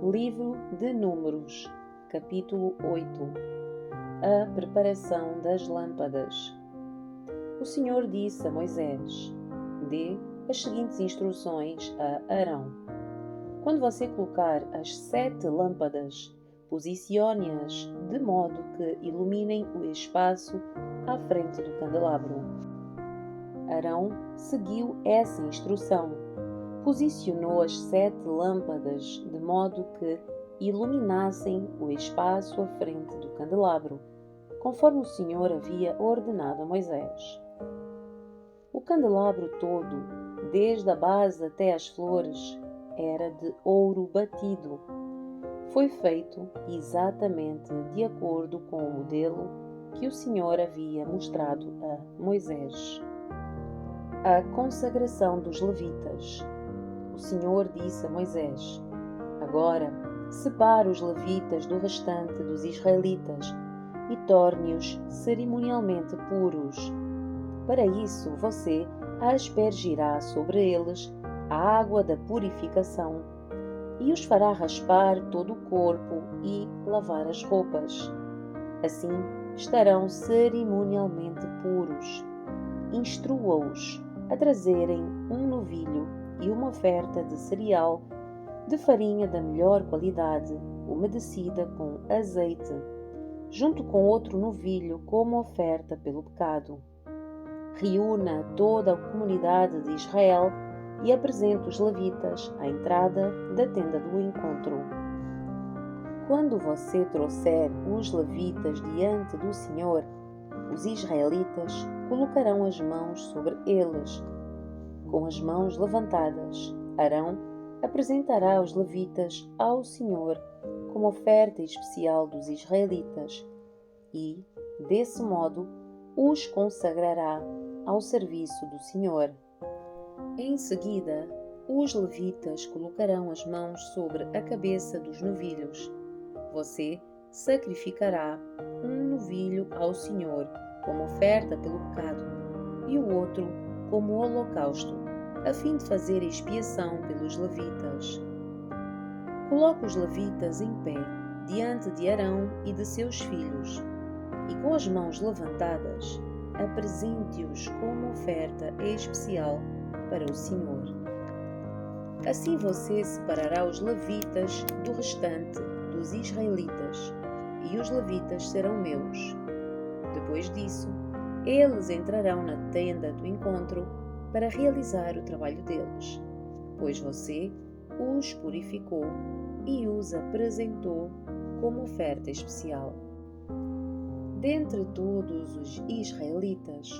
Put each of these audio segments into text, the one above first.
Livro de Números, capítulo 8. A preparação das lâmpadas. O Senhor disse a Moisés: dê as seguintes instruções a Arão. Quando você colocar as 7 lâmpadas, posicione-as de modo que iluminem o espaço à frente do candelabro. Arão seguiu essa instrução. Posicionou as 7 lâmpadas de modo que iluminassem o espaço à frente do candelabro, conforme o Senhor havia ordenado a Moisés. O candelabro todo, desde a base até as flores, era de ouro batido. Foi feito exatamente de acordo com o modelo que o Senhor havia mostrado a Moisés. A consagração dos levitas. O Senhor disse a Moisés: agora, separe os levitas do restante dos israelitas e torne-os cerimonialmente puros. Para isso, você aspergirá sobre eles a água da purificação e os fará raspar todo o corpo e lavar as roupas. Assim, estarão cerimonialmente puros. Instrua-os a trazerem um novilho e uma oferta de cereal de farinha da melhor qualidade, umedecida com azeite, junto com outro novilho como oferta pelo pecado. Reúna toda a comunidade de Israel e apresente os levitas à entrada da tenda do encontro. Quando você trouxer os levitas diante do Senhor, os israelitas colocarão as mãos sobre eles. Com as mãos levantadas, Arão apresentará os levitas ao Senhor como oferta especial dos israelitas e, desse modo, os consagrará ao serviço do Senhor. Em seguida, os levitas colocarão as mãos sobre a cabeça dos novilhos. Você sacrificará um novilho ao Senhor como oferta pelo pecado e o outro como holocausto, a fim de fazer expiação pelos levitas. Coloque os levitas em pé diante de Arão e de seus filhos, e com as mãos levantadas, apresente-os como oferta especial para o Senhor. Assim você separará os levitas do restante dos israelitas, e os levitas serão meus. Depois disso, eles entrarão na tenda do encontro para realizar o trabalho deles, pois você os purificou e os apresentou como oferta especial. Dentre todos os israelitas,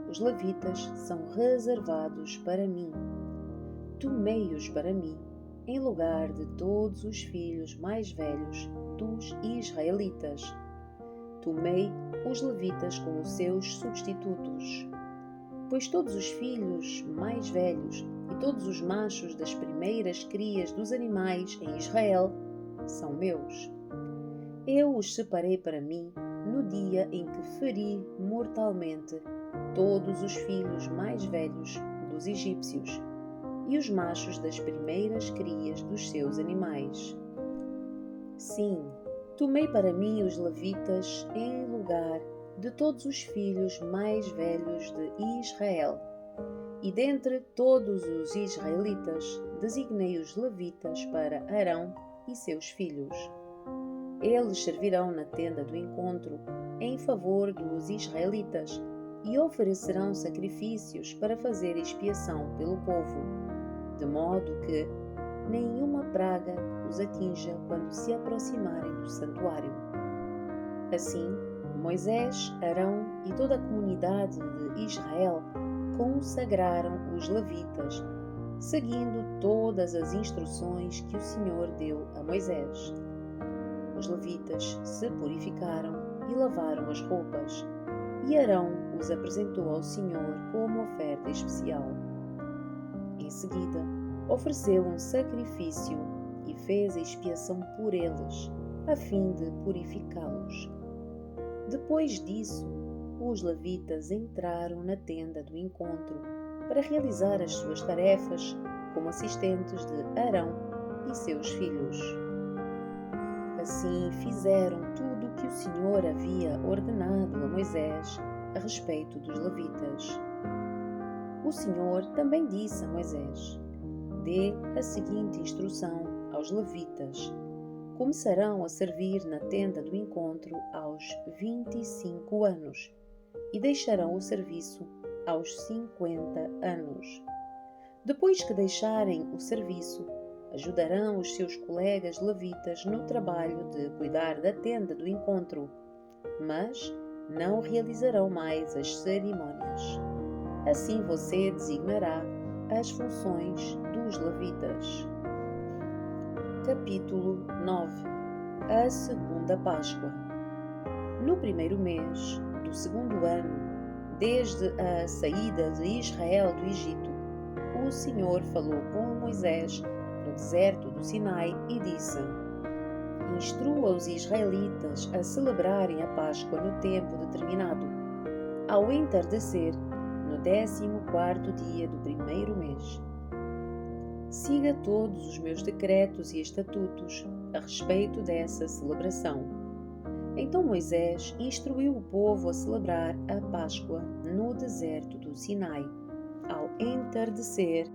os levitas são reservados para mim. Tomei-os para mim, em lugar de todos os filhos mais velhos dos israelitas. Tomei os levitas como seus substitutos, pois todos os filhos mais velhos e todos os machos das primeiras crias dos animais em Israel são meus. Eu os separei para mim no dia em que feri mortalmente todos os filhos mais velhos dos egípcios e os machos das primeiras crias dos seus animais. Sim, tomei para mim os levitas em lugar de todos os filhos mais velhos de Israel. E dentre todos os israelitas, designei os levitas para Arão e seus filhos. Eles servirão na tenda do encontro em favor dos israelitas e oferecerão sacrifícios para fazer expiação pelo povo, de modo que nenhuma praga os atinja quando se aproximarem do santuário. Assim, Moisés, Arão e toda a comunidade de Israel consagraram os levitas, seguindo todas as instruções que o Senhor deu a Moisés. Os levitas se purificaram e lavaram as roupas, e Arão os apresentou ao Senhor como oferta especial. Em seguida, ofereceu um sacrifício e fez a expiação por eles, a fim de purificá-los. Depois disso, os levitas entraram na tenda do encontro para realizar as suas tarefas como assistentes de Arão e seus filhos. Assim fizeram tudo o que o Senhor havia ordenado a Moisés a respeito dos levitas. O Senhor também disse a Moisés: dê a seguinte instrução aos levitas: começarão a servir na tenda do encontro aos 25 anos e deixarão o serviço aos 50 anos. Depois que deixarem o serviço, ajudarão os seus colegas levitas no trabalho de cuidar da tenda do encontro, mas não realizarão mais as cerimônias. Assim você designará as funções dos levitas. Capítulo 9. A segunda Páscoa. No primeiro mês do segundo ano, desde a saída de Israel do Egito, o Senhor falou com Moisés no deserto do Sinai e disse: instrua os israelitas a celebrarem a Páscoa no tempo determinado, ao entardecer, no 14º dia do primeiro mês. Siga todos os meus decretos e estatutos a respeito dessa celebração. Então Moisés instruiu o povo a celebrar a Páscoa no deserto do Sinai, ao entardecer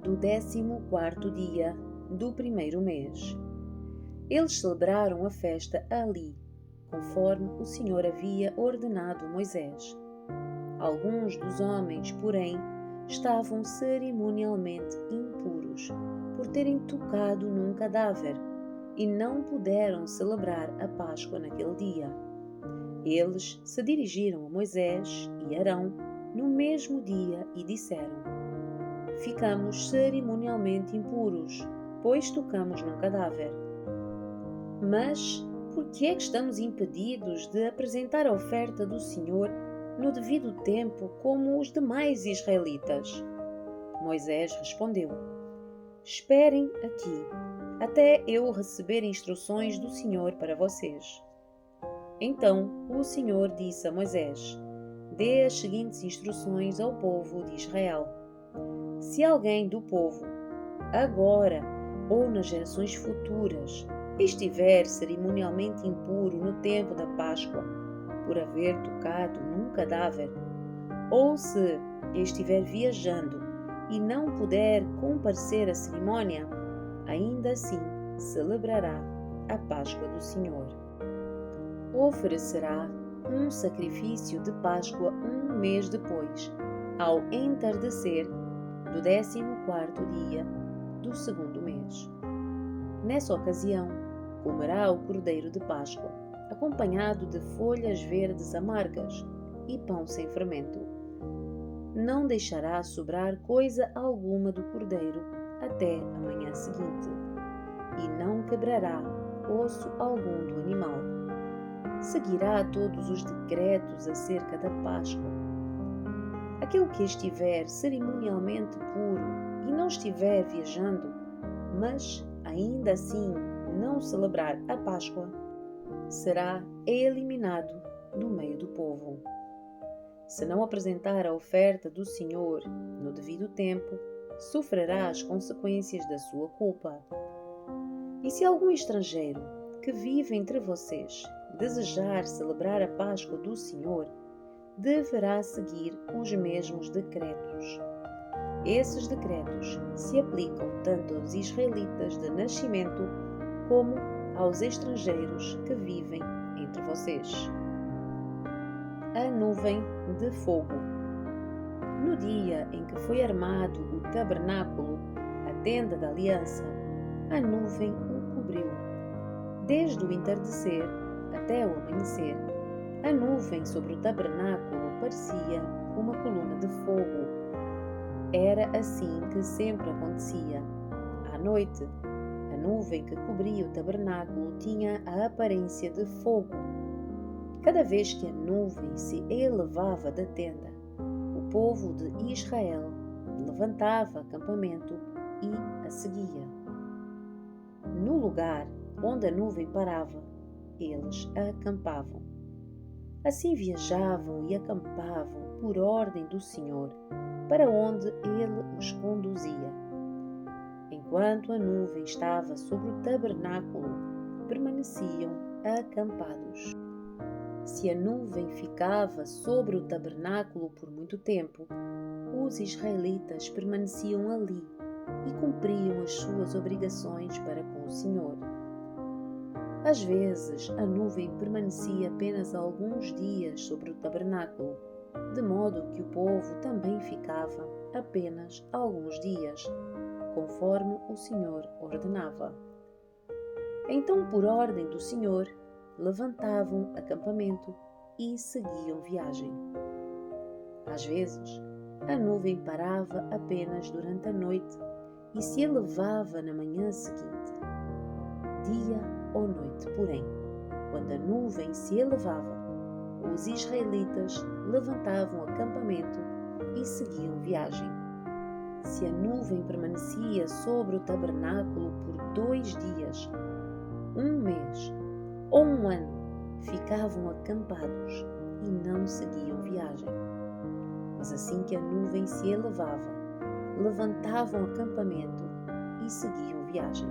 do 14º dia do primeiro mês. Eles celebraram a festa ali, conforme o Senhor havia ordenado a Moisés. Alguns dos homens, porém, estavam cerimonialmente impuros por terem tocado num cadáver e não puderam celebrar a Páscoa naquele dia. Eles se dirigiram a Moisés e Arão no mesmo dia e disseram: ficamos cerimonialmente impuros, pois tocamos num cadáver. Mas por que é que estamos impedidos de apresentar a oferta do Senhor no devido tempo como os demais israelitas? Moisés respondeu: esperem aqui, até eu receber instruções do Senhor para vocês. Então o Senhor disse a Moisés: dê as seguintes instruções ao povo de Israel. Se alguém do povo, agora ou nas gerações futuras, estiver cerimonialmente impuro no tempo da Páscoa, por haver tocado num cadáver, ou se estiver viajando e não puder comparecer à cerimônia, ainda assim celebrará a Páscoa do Senhor. Oferecerá um sacrifício de Páscoa um mês depois, ao entardecer do 14º dia do segundo mês. Nessa ocasião, comerá o cordeiro de Páscoa, acompanhado de folhas verdes amargas e pão sem fermento. Não deixará sobrar coisa alguma do cordeiro até a manhã seguinte, e não quebrará osso algum do animal. Seguirá todos os decretos acerca da Páscoa. Aquele que estiver cerimonialmente puro e não estiver viajando, mas ainda assim não celebrar a Páscoa, será eliminado do meio do povo. Se não apresentar a oferta do Senhor no devido tempo, sofrerá as consequências da sua culpa. E se algum estrangeiro que vive entre vocês desejar celebrar a Páscoa do Senhor, deverá seguir os mesmos decretos. Esses decretos se aplicam tanto aos israelitas de nascimento como aos estrangeiros que vivem entre vocês. A nuvem de fogo. No dia em que foi armado o tabernáculo, a tenda da aliança, a nuvem o cobriu. Desde o entardecer até o amanhecer, a nuvem sobre o tabernáculo parecia uma coluna de fogo. Era assim que sempre acontecia. À noite, a nuvem que cobria o tabernáculo tinha a aparência de fogo. Cada vez que a nuvem se elevava da tenda, o povo de Israel levantava acampamento e a seguia. No lugar onde a nuvem parava, eles acampavam. Assim viajavam e acampavam por ordem do Senhor, para onde ele os conduzia. Enquanto a nuvem estava sobre o tabernáculo, permaneciam acampados. Se a nuvem ficava sobre o tabernáculo por muito tempo, os israelitas permaneciam ali e cumpriam as suas obrigações para com o Senhor. Às vezes, a nuvem permanecia apenas alguns dias sobre o tabernáculo, de modo que o povo também ficava apenas alguns dias, conforme o Senhor ordenava. Então, por ordem do Senhor, levantavam acampamento e seguiam viagem. Às vezes, a nuvem parava apenas durante a noite e se elevava na manhã seguinte. Dia ou noite, porém, quando a nuvem se elevava, os israelitas levantavam acampamento e seguiam viagem. Se a nuvem permanecia sobre o tabernáculo por 2 dias, 1 mês ou 1 ano, ficavam acampados e não seguiam viagem. Mas assim que a nuvem se elevava, levantavam acampamento e seguiam viagem.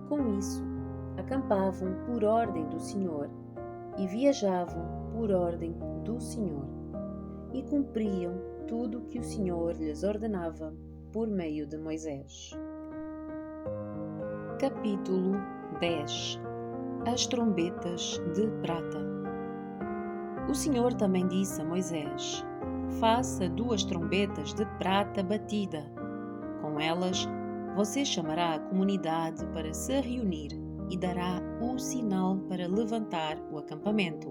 Com isso, acampavam por ordem do Senhor e viajavam por ordem do Senhor e cumpriam tudo o que o Senhor lhes ordenava por meio de Moisés. Capítulo 10. As trombetas de prata. O Senhor também disse a Moisés: faça 2 trombetas de prata batida. Com elas, você chamará a comunidade para se reunir e dará o sinal para levantar o acampamento.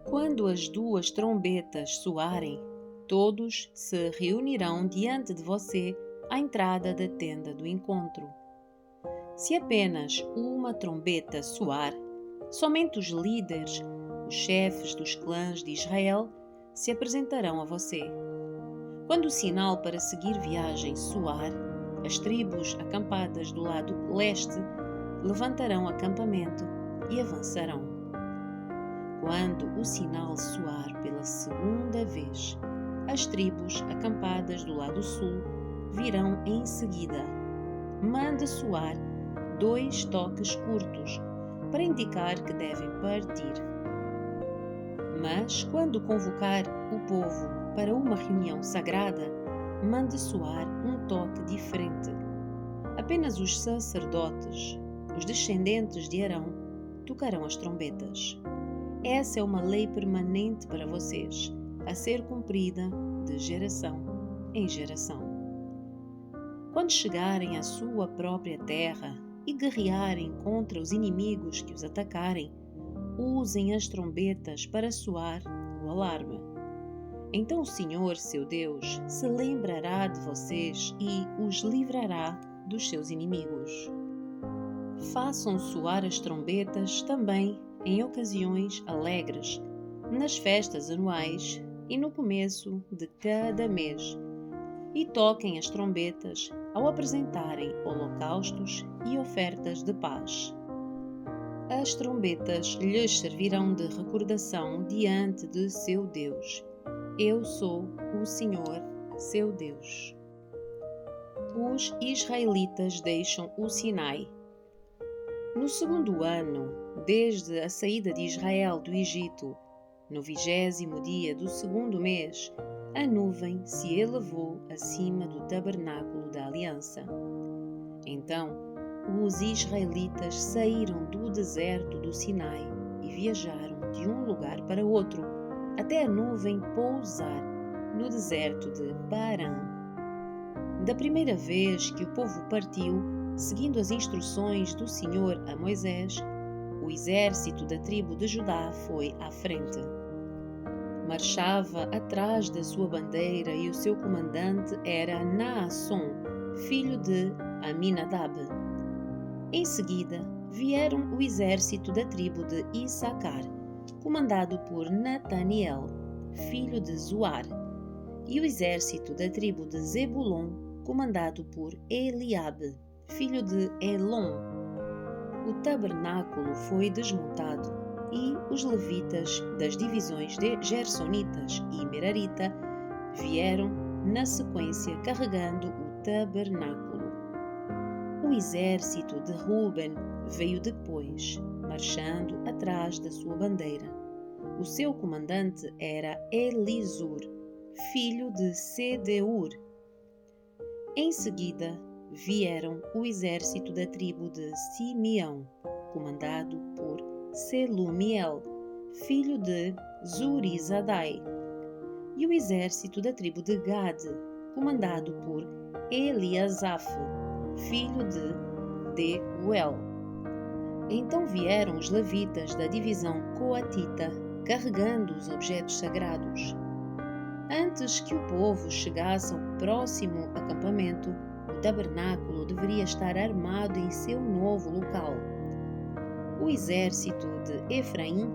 Quando as 2 trombetas soarem, todos se reunirão diante de você à entrada da tenda do encontro. Se apenas uma trombeta soar, somente os líderes, os chefes dos clãs de Israel, se apresentarão a você. Quando o sinal para seguir viagem soar, as tribos acampadas do lado leste levantarão acampamento e avançarão. Quando o sinal soar pela 2ª vez, as tribos acampadas do lado sul virão em seguida. Mande soar 2 toques curtos para indicar que devem partir. Mas, quando convocar o povo para uma reunião sagrada, mande soar um toque diferente. Apenas os sacerdotes, os descendentes de Arão, tocarão as trombetas. Essa é uma lei permanente para vocês, a ser cumprida de geração em geração. Quando chegarem à sua própria terra e guerrearem contra os inimigos que os atacarem, usem as trombetas para soar o alarme. Então o Senhor, seu Deus, se lembrará de vocês e os livrará dos seus inimigos. Façam soar as trombetas também em ocasiões alegres, nas festas anuais e no começo de cada mês, e toquem as trombetas ao apresentarem holocaustos e ofertas de paz. As trombetas lhes servirão de recordação diante de seu Deus. Eu sou o Senhor, seu Deus. Os israelitas deixam o Sinai. No 2º ano, desde a saída de Israel do Egito, no 20º dia do 2º mês, a nuvem se elevou acima do tabernáculo da aliança. Então, os israelitas saíram do deserto do Sinai e viajaram de um lugar para outro, até a nuvem pousar no deserto de Parã. Da primeira vez que o povo partiu, seguindo as instruções do Senhor a Moisés, o exército da tribo de Judá foi à frente. Marchava atrás da sua bandeira e o seu comandante era Naasson, filho de Aminadab. Em seguida, vieram o exército da tribo de Issacar, comandado por Nataniel, filho de Zuar, e o exército da tribo de Zebulon, comandado por Eliabe, filho de Elon. O tabernáculo foi desmontado e os levitas das divisões de Gersonitas e Merarita vieram na sequência carregando o tabernáculo. O exército de Ruben veio depois, marchando atrás da sua bandeira. O seu comandante era Elisur, filho de Sedeur. Em seguida, vieram o exército da tribo de Simeão, comandado por Selumiel, filho de Zurizadai, e o exército da tribo de Gade, comandado por Eliasaf, filho de Deuel. Então vieram os levitas da divisão coatita, carregando os objetos sagrados. Antes que o povo chegasse ao próximo acampamento, o tabernáculo deveria estar armado em seu novo local. O exército de Efraim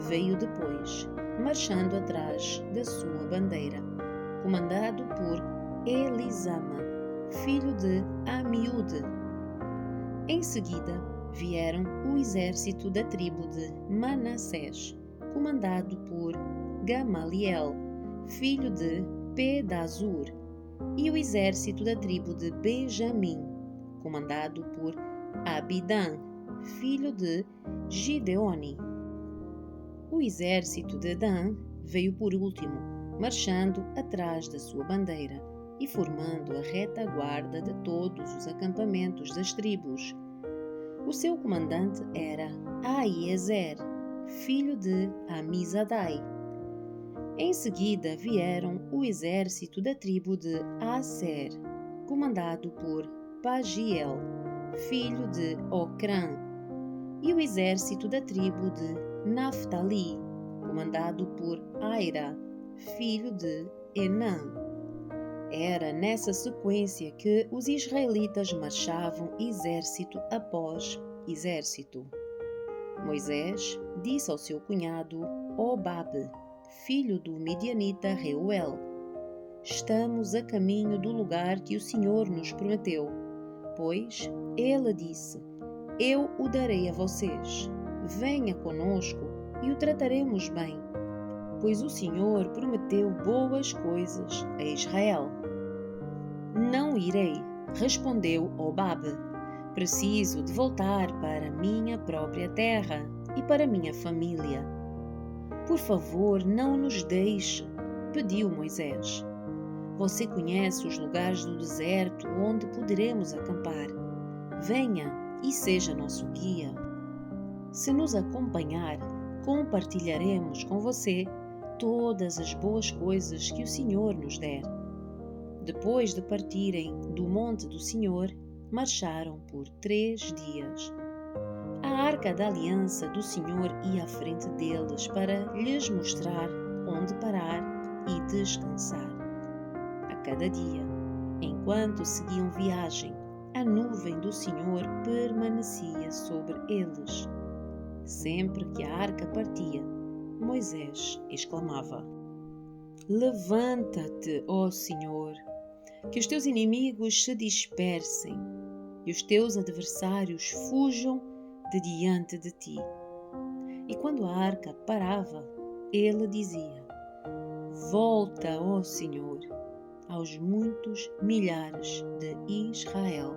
veio depois, marchando atrás da sua bandeira, comandado por Elisama, filho de Amiúde. Em seguida, vieram o exército da tribo de Manassés, comandado por Gamaliel, filho de Pedazur, e o exército da tribo de Benjamim, comandado por Abidã, filho de Gideoni. O exército de Dan veio por último, marchando atrás da sua bandeira e formando a retaguarda de todos os acampamentos das tribos. O seu comandante era Aiezer, filho de Amizadai. Em seguida vieram o exército da tribo de Aser, comandado por Pagiel, filho de Ocrã, e o exército da tribo de Naphtali, comandado por Aira, filho de Enã. Era nessa sequência que os israelitas marchavam exército após exército. Moisés disse ao seu cunhado Obabe, filho do midianita Reuel: Estamos a caminho do lugar que o Senhor nos prometeu. Pois ele disse: Eu o darei a vocês. Venha conosco e o trataremos bem, pois o Senhor prometeu boas coisas a Israel. Não irei, respondeu Obabe. Preciso de voltar para minha própria terra e para minha família. Por favor, não nos deixe, pediu Moisés. Você conhece os lugares do deserto onde poderemos acampar. Venha e seja nosso guia. Se nos acompanhar, compartilharemos com você todas as boas coisas que o Senhor nos der. Depois de partirem do monte do Senhor, marcharam por 3 dias. A arca da aliança do Senhor ia à frente deles para lhes mostrar onde parar e descansar. A cada dia, enquanto seguiam viagem, a nuvem do Senhor permanecia sobre eles. Sempre que a arca partia, Moisés exclamava: Levanta-te, ó Senhor, que os teus inimigos se dispersem e os teus adversários fujam de diante de ti. E quando a arca parava, ele dizia: Volta, ó Senhor, aos muitos milhares de Israel.